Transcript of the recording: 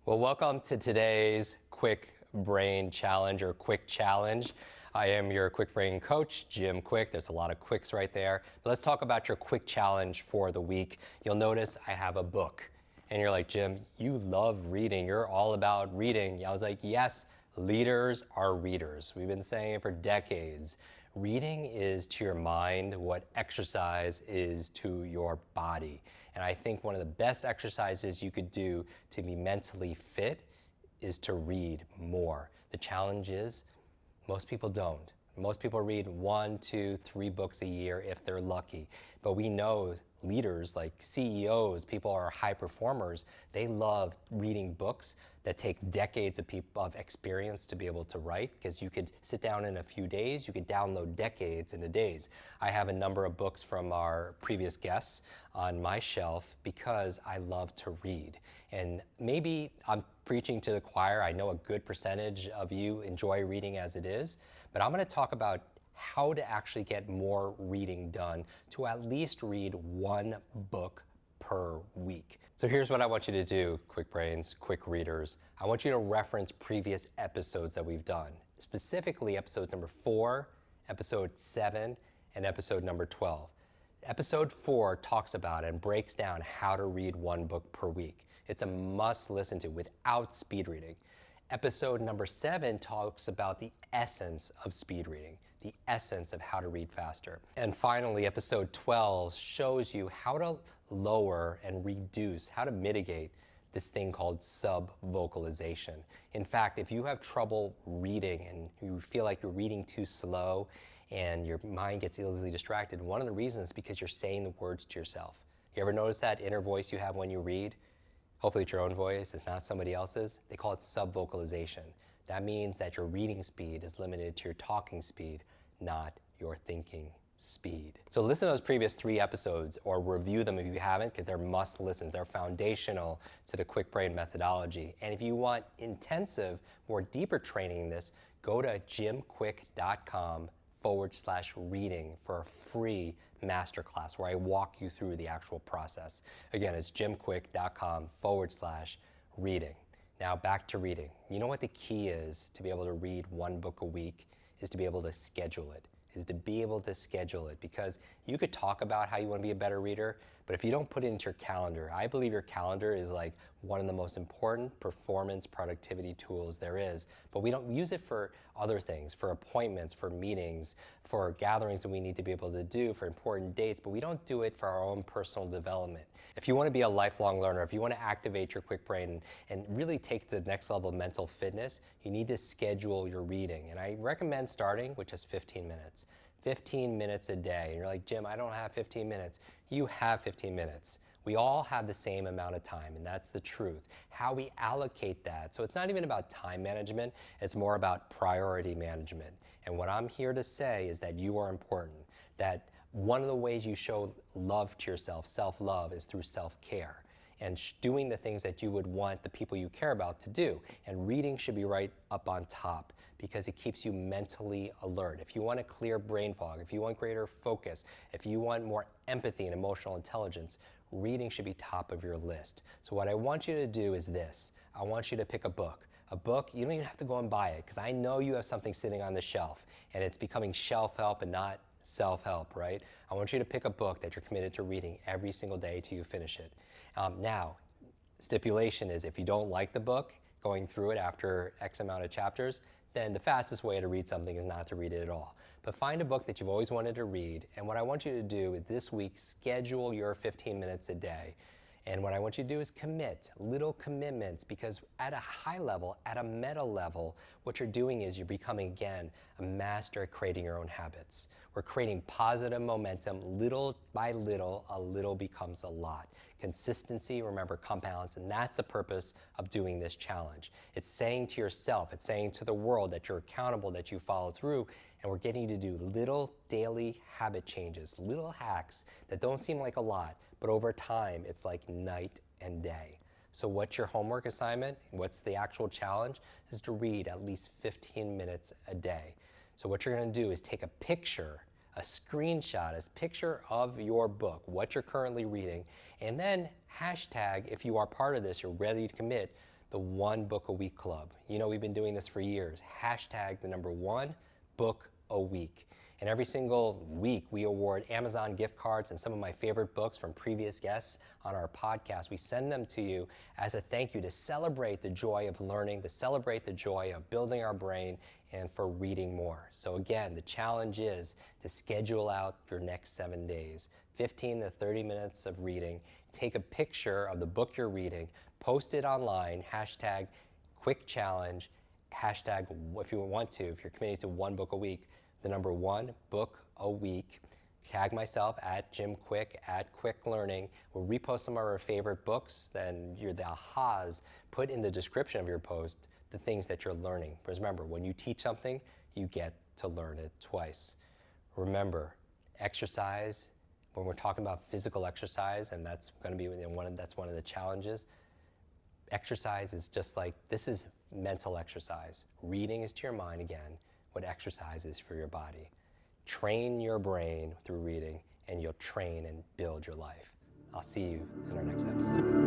Well, welcome to today's Quick Brain Challenge or Quick Challenge. I am your Quick Brain coach, Jim Kwik. There's a lot of quicks right there. But let's talk about your Quick Challenge for the week. You'll notice I have a book. And you're like, Jim, you love reading. You're all about reading. I was like, yes, leaders are readers. We've been saying it for decades. Reading is to your mind what exercise is to your body. And I think one of the best exercises you could do to be mentally fit is to read more. The challenge is most people don't. Most people read 1, 2, 3 books a year if they're lucky. But we know leaders like CEOs, people who are high performers, they love reading books that take decades of experience to be able to write, because you could sit down in a few days, you could download decades into days. I have a number of books from our previous guests on my shelf because I love to read. And maybe I'm preaching to the choir. I know a good percentage of you enjoy reading as it is, but I'm going to talk about how to actually get more reading done, to at least read 1 book per week. So here's what I want you to do, Quick Brains, Quick Readers. I want you to reference previous episodes that we've done, specifically episodes number 4, episode 7, and episode number 12. Episode 4 talks about and breaks down how to read 1 book per week. It's a must listen to without speed reading. Episode number 7 talks about the essence of speed reading, the essence of how to read faster. And finally, episode 12 shows you how to lower and reduce, how to mitigate this thing called subvocalization. In fact, if you have trouble reading and you feel like you're reading too slow and your mind gets easily distracted, one of the reasons is because you're saying the words to yourself. You ever notice that inner voice you have when you read? Hopefully it's your own voice, it's not somebody else's. They call it subvocalization. That means that your reading speed is limited to your talking speed, not your thinking speed. So listen to those previous 3 episodes or review them if you haven't, because they're must listens. They're foundational to the Quick Brain methodology. And if you want intensive, more deeper training in this, go to jimkwik.com/reading for a free masterclass where I walk you through the actual process. Again, it's jimkwik.com/reading. Now back to reading. You know what the key is to be able to read 1 book a week is to be able to schedule it. Because you could talk about how you want to be a better reader, but if you don't put it into your calendar, I believe your calendar is like one of the most important performance productivity tools there is. But we don't use it for other things, for appointments, for meetings, for gatherings that we need to be able to do, for important dates, but we don't do it for our own personal development. If you want to be a lifelong learner, if you want to activate your quick brain and really take it to the next level of mental fitness, you need to schedule your reading. And I recommend starting with just 15 minutes. 15 minutes a day. And you're like, Jim, I don't have 15 minutes. You have 15 minutes. We all have the same amount of time, and that's the truth. How we allocate that. So it's not even about time management, it's more about priority management. And what I'm here to say is that you are important, that one of the ways you show love to yourself, self-love, is through self-care and doing the things that you would want the people you care about to do. And reading should be right up on top because it keeps you mentally alert. If you want to clear brain fog, if you want greater focus, if you want more empathy and emotional intelligence, reading should be top of your list. So what I want you to do is this. I want you to pick a book. A book, you don't even have to go and buy it, because I know you have something sitting on the shelf and it's becoming shelf help and not self-help, right? I want you to pick a book that you're committed to reading every single day till you finish it. Now, stipulation is if you don't like the book, going through it after X amount of chapters, then the fastest way to read something is not to read it at all. But find a book that you've always wanted to read, and what I want you to do is this week, schedule your 15 minutes a day. And what I want you to do is commit, little commitments, because at a high level, at a meta level, what you're doing is you're becoming, again, a master at creating your own habits. We're creating positive momentum, little by little, a little becomes a lot. Consistency, remember, compounds, and that's the purpose of doing this challenge. It's saying to yourself, it's saying to the world that you're accountable, that you follow through, and we're getting you to do little daily habit changes, little hacks that don't seem like a lot, but over time, it's like night and day. So what's your homework assignment? What's the actual challenge? Is to read at least 15 minutes a day. So what you're going to do is take a picture, a screenshot, a picture of your book, what you're currently reading, and then hashtag, if you are part of this, you're ready to commit, the One Book a Week Club. You know, we've been doing this for years. Hashtag the number one book a week. And every single week, we award Amazon gift cards and some of my favorite books from previous guests on our podcast. We send them to you as a thank you to celebrate the joy of learning, to celebrate the joy of building our brain, and for reading more. So again, the challenge is to schedule out your next 7 days, 15 to 30 minutes of reading. Take a picture of the book you're reading, post it online, hashtag Kwik challenge, hashtag, if you want to, if you're committing to one book a week, the number one book a week. Tag myself at Jim Kwik, at Kwik Learning. We'll repost some of our favorite books, then the ahas, put in the description of your post the things that you're learning. Because remember, when you teach something, you get to learn it twice. Remember, exercise, when we're talking about physical exercise, and that's going to be that's one of the challenges, exercise is just like, this is mental exercise. Reading is to your mind again what exercise is for your body. Train your brain through reading, and you'll train and build your life. I'll see you in our next episode.